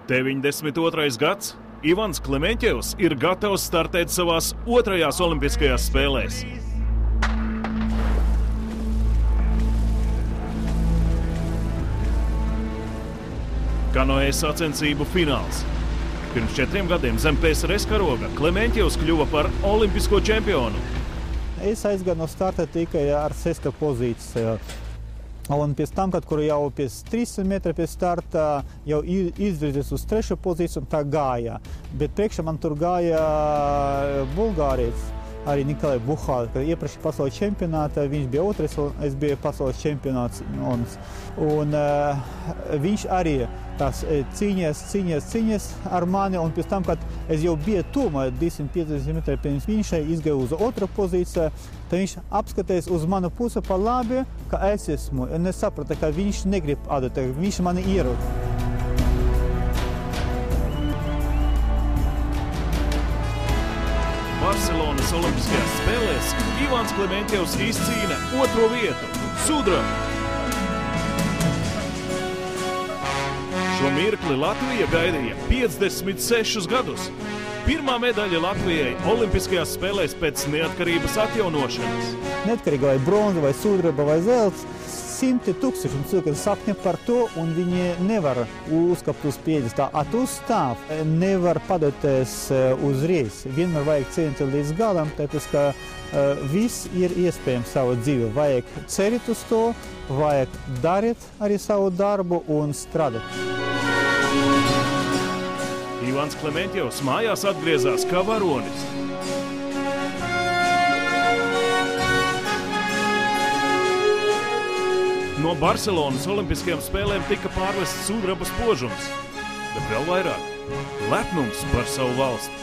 92. gads. Ivans Klemenķevs ir gatavs startēt savās otrajās olimpiskajās spēlēs. Kanoē sacensību fināls. Pirms 4 gadiem zem PSRS karoga Klemenķevs kļuva par olimpisko čempionu. Es aizgāju no starta tikai ar 6. pozīciju. Un pēc tam, kad jau pēc 300 metru pēc starta jau izvirzies uz 3. pozīciju un tā gāja. Bet priekšā man tur gāja bulgārietis, arī Nikolai Buhāli, kad iepriekš pasaules čempionātā viņš bija 2. un es biju pasaules čempionāts. Un viņš arī tās cīnījās ar mani, un pēc tam, kad es jau biju tūmā 250 metru pirms viņš izgāja uz 2. pozīciju, tad viņš apskatījās uz manu pusi pa labi, ka es esmu. Un es sapratu, ka viņš negrib atdot, viņš mani ierod. Barcelonas olimpiskajās spēlēs Ivans Klemenķevs izcīna 2. vietu – sudrabu. Šo mirkli Latvija gaidīja 56 gadus. Pirmā medaļa Latvijai olimpiskajās spēlēs pēc neatkarības atjaunošanas. Neatkarīgi vai bronza, vai sudraba, vai zelts, 100 000 cilvēku sapņa par to, un viņi nevar uzkapt uz piedestā. Tu stāv, nevar padoties uzreiz. Vienmēr vajag cīnīties līdz galam, tāpēc, ka viss ir iespējams savu dzīvi. Vajag cerēt uz to, vajag darīt arī savu darbu un strādāt. Ivans Klemenķevs mājās atgriezās kā varonis. No Barcelonas olimpiskajām spēlēm tika pārvests sudraba spožums, bet vēl vairāk lepnums par savu valsti.